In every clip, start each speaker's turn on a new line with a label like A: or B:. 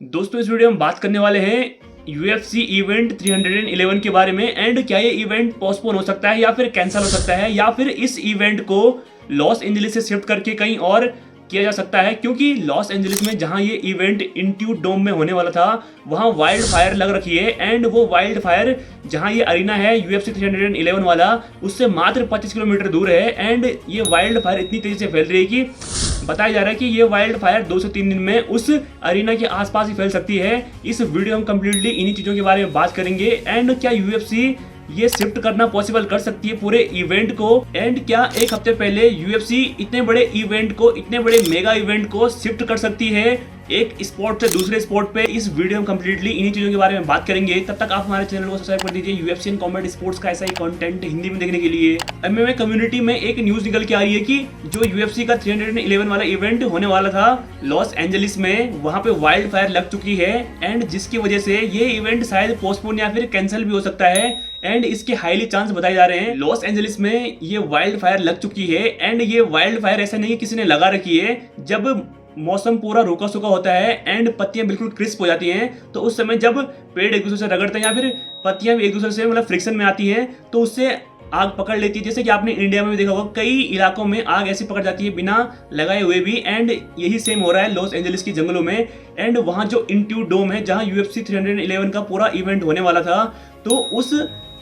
A: दोस्तों इस वीडियो में बात करने वाले हैं UFC इवेंट 311 के बारे में एंड क्या ये इवेंट पोस्टपोन हो सकता है या फिर कैंसिल हो सकता है या फिर इस इवेंट को लॉस एंजलिस से शिफ्ट करके कहीं और किया जा सकता है, क्योंकि लॉस एंजलिस में जहां ये इवेंट इंट्यूट डोम में होने वाला था वहां वाइल्ड फायर लग रखी है एंड वो वाइल्ड फायर जहां ये अरीना है UFC 311 वाला उससे मात्र 25 किलोमीटर दूर है एंड ये वाइल्ड फायर इतनी तेजी से फैल रही है कि बताया जा रहा है कि ये वाइल्ड फायर 2 से 3 दिन में उस अरीना के आसपास ही फैल सकती है। इस वीडियो हम कंप्लीटली इन्हीं चीजों के बारे में बात करेंगे एंड क्या UFC ये शिफ्ट करना पॉसिबल कर सकती है पूरे इवेंट को, एंड क्या एक हफ्ते पहले UFC इतने बड़े इवेंट को, इतने बड़े मेगा इवेंट को शिफ्ट कर सकती है एक स्पोर्ट से दूसरे स्पोर्ट पे। इस वीडियो में कंप्लीटली इन्हीं चीजों के बारे में बात करेंगे। तब तक आप हमारे चैनल को सब्सक्राइब कर दीजिए UFC एंड कॉम्बैट स्पोर्ट्स का ऐसा ही कंटेंट हिंदी में देखने के लिए। MMA कम्युनिटी में एक न्यूज निकल के आ रही है कि जो UFC का 311 वाला इवेंट होने वाला था लॉस एंजलिस में, वहां पे वाइल्ड फायर लग चुकी है एंड जिसकी वजह से ये इवेंट शायद पोस्टपोन या फिर कैंसिल भी हो सकता है एंड इसके हाईली चांस बताए जा रहे हैं। लॉस एंजलिस में ये वाइल्ड फायर लग चुकी है एंड ये वाइल्ड फायर ऐसा नहीं किसी ने लगा रखी है। जब मौसम पूरा रूखा सूखा होता है एंड पत्तियां बिल्कुल क्रिस्प हो जाती हैं तो उस समय जब पेड़ एक दूसरे से रगड़ते हैं या फिर पत्तियां भी एक दूसरे से मतलब फ्रिक्शन में आती हैं तो उससे आग पकड़ लेती है। जैसे कि आपने इंडिया में भी देखा होगा कई इलाकों में आग ऐसी पकड़ जाती है बिना लगाए हुए भी, एंड यही सेम हो रहा है लॉस एंजलिस की जंगलों में। एंड वहां जो इंट्यूट डोम है जहां UFC 311 का पूरा इवेंट होने वाला था तो उस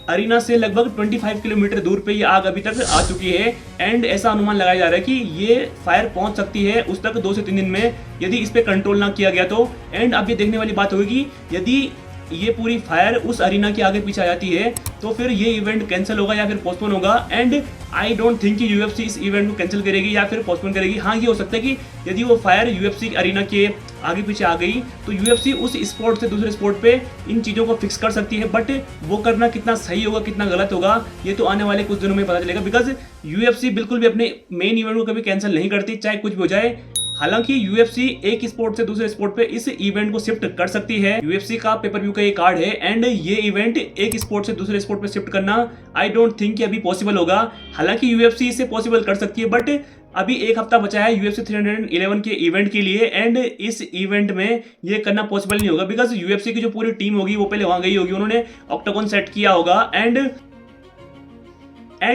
A: अरीना से लगभग 25 किलोमीटर दूर पे ये आग अभी तक आ चुकी है एंड ऐसा अनुमान लगाया जा रहा है कि ये फायर पहुंच सकती है उस तक 2 से 3 दिन में यदि इस पे कंट्रोल ना किया गया तो। एंड अब ये देखने वाली बात होगी कि यदि ये पूरी फायर उस अरीना के आगे पीछे आ जाती है तो फिर ये इवेंट कैंसिल होगा या फिर पोस्टपोन होगा। एंड आई डोंट थिंक कि UFC इस इवेंट को कैंसिल करेगी या फिर पोस्टपोन करेगी। हाँ, ये हो सकता है कि यदि वो फायर UFC अरीना के आगे पीछे आ गई तो UFC उस स्पोर्ट से दूसरे स्पोर्ट पे इन चीज़ों को फिक्स कर सकती है, बट वो करना कितना सही होगा कितना गलत होगा ये तो आने वाले कुछ दिनों में पता चलेगा। बिकॉज UFC बिल्कुल भी अपने मेन इवेंट को कभी कैंसिल नहीं करती चाहे कुछ भी हो जाए। हालांकि UFC एक स्पोर्ट से दूसरे स्पोर्ट पे इस इवेंट को शिफ्ट कर सकती है। UFC का पेपर व्यू का ये कार्ड है एंड ये इवेंट एक स्पोर्ट से दूसरे स्पोर्ट पे शिफ्ट करना आई डोंट थिंक कि अभी पॉसिबल होगा। हालांकि UFC इसे पॉसिबल कर सकती है बट अभी एक हफ्ता बचा है UFC 311 के इवेंट के लिए एंड इस इवेंट में ये करना पॉसिबल नहीं होगा बिकॉज UFC की जो पूरी टीम होगी वो पहले वहां गई होगी, उन्होंने ऑक्टागन सेट किया होगा एंड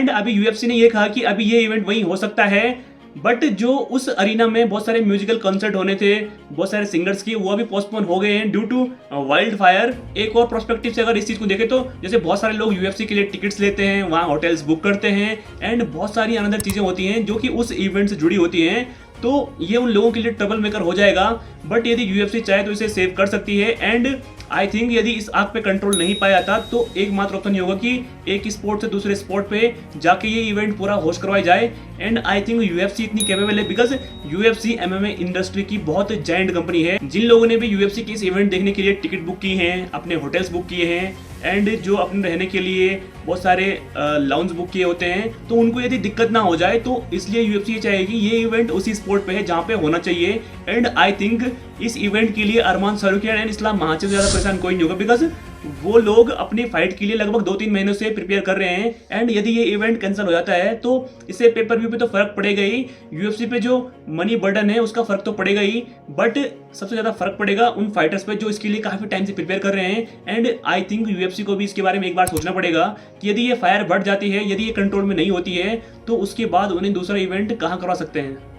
A: अभी UFC ने ये कहा कि अभी ये इवेंट वहीं हो सकता है, बट जो उस अरीना में बहुत सारे म्यूजिकल कॉन्सर्ट होने थे बहुत सारे सिंगर्स की वो अभी पोस्टपोन हो गए हैं ड्यू टू वाइल्ड फायर। एक और प्रोस्पेक्टिव से अगर इस चीज को देखें तो जैसे बहुत सारे लोग UFC के लिए टिकट्स लेते हैं, वहाँ होटल्स बुक करते हैं एंड बहुत सारी अनदर चीजें होती हैं जो कि उस इवेंट से जुड़ी होती हैं, तो ये उन लोगों के लिए ट्रबल मेकर हो जाएगा। बट यदि UFC चाहे तो इसे सेव कर सकती है एंड आई थिंक यदि इस आग पे कंट्रोल नहीं पाया जाता तो एकमात्र ऑप्शन ये होगा कि एक स्पोर्ट से दूसरे स्पोर्ट पे जाके ये इवेंट पूरा होस्ट करवाई जाए। एंड आई थिंक UFC इतनी कैपेबल है बिकॉज UFC MMA इंडस्ट्री की बहुत जायंट कंपनी है। जिन लोगों ने भी UFC की इस इवेंट देखने के लिए टिकट बुक की हैं, अपने होटल्स बुक किए हैं एंड जो अपने रहने के लिए बहुत सारे लाउंज बुक किए होते हैं तो उनको यदि दिक्कत ना हो जाए तो इसलिए UFC ये चाहेगी ये इवेंट उसी स्पोर्ट पे है जहाँ पे होना चाहिए। एंड आई थिंक इस इवेंट के लिए अरमान सारूकियान एंड इस्लाम महाचे से ज़्यादा परेशान कोई नहीं होगा बिकॉज वो लोग अपनी फाइट के लिए लगभग 2-3 महीनों से प्रिपेयर कर रहे हैं एंड यदि ये इवेंट कैंसिल हो जाता है तो इससे पेपर व्यू पे तो फर्क पड़ेगा ही, UFC पे जो मनी बर्डन है उसका फर्क तो पड़ेगा ही, बट सबसे ज़्यादा फर्क पड़ेगा उन फाइटर्स पे जो इसके लिए काफ़ी टाइम से प्रिपेयर कर रहे हैं। एंड आई थिंक UFC को भी इसके बारे में एक बार सोचना पड़ेगा कि यदि ये फायर बढ़ जाती है, यदि ये कंट्रोल में नहीं होती है तो उसके बाद उन्हें दूसरा इवेंट कहाँ करवा सकते हैं।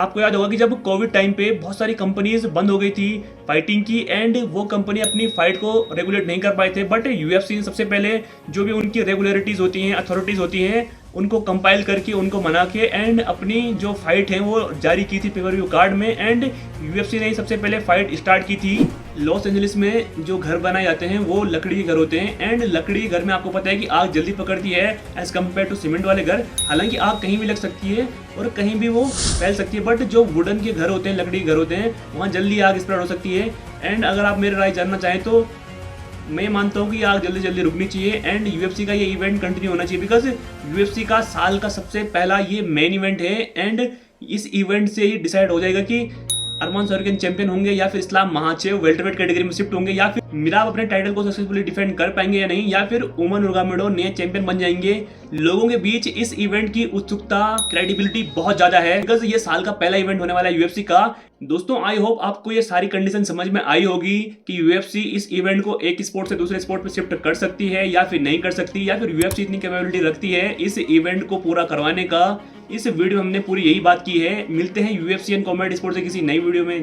A: आपको याद होगा कि जब कोविड टाइम पे बहुत सारी कंपनीज बंद हो गई थी फाइटिंग की एंड वो कंपनी अपनी फाइट को रेगुलेट नहीं कर पाए थे, बट UFC ने सबसे पहले जो भी उनकी रेगुलरिटीज होती हैं, अथॉरिटीज होती हैं, उनको कंपाइल करके उनको मना के एंड अपनी जो फाइट है वो जारी की थी पेपर व्यू कार्ड में। एंड UFC ने सबसे पहले फाइट स्टार्ट की थी। लॉस एंजलिस में जो घर बनाए जाते हैं वो लकड़ी के घर होते हैं एंड लकड़ी के घर में आपको पता है कि आग जल्दी पकड़ती है एज कम्पेयर टू सीमेंट वाले घर। हालांकि आग कहीं भी लग सकती है और कहीं भी वो फैल सकती है, बट जो वुडन के घर होते हैं, लकड़ी के घर होते हैं, वहाँ जल्दी आग स्प्रेड हो सकती है। एंड अगर आप मेरी राय जानना चाहें तो मैं मानता हूँ कि आग जल्दी जल्दी रुकनी चाहिए एंड UFC का ये इवेंट कंटिन्यू होना चाहिए बिकॉज UFC का साल का सबसे पहला ये मेन इवेंट है एंड इस इवेंट से ही डिसाइड हो जाएगा कि अरमान सरोगिन चैंपियन होंगे या फिर इस्लाम महाचेव वेल्टरवेट कैटेगरी में शिफ्ट होंगे या फिर मिराब अपने टाइटल को सक्सेसफुली डिफेंड कर पाएंगे या नहीं, या फिर उमर नूरगामेडोव नए चैंपियन बन जाएंगे। लोगों के बीच इस इवेंट की उत्सुकता, क्रेडिबिलिटी बहुत ज्यादा है बिकॉज ये साल का पहला इवेंट होने वाला है यूएफसी का। दोस्तों आई होप आपको ये सारी कंडीशन समझ में आई होगी कि यूएफसी इस इवेंट को एक स्पोर्ट से दूसरे स्पोर्ट में शिफ्ट कर सकती है या फिर नहीं कर सकती, या फिर यूएफसी इतनी कैपेबिलिटी रखती है इस इवेंट को पूरा करवाने का। इस वीडियो में हमने पूरी यही बात की है। मिलते हैं यूएफसी एंड कॉमेडी स्पोर्ट्स से किसी नई वीडियो में।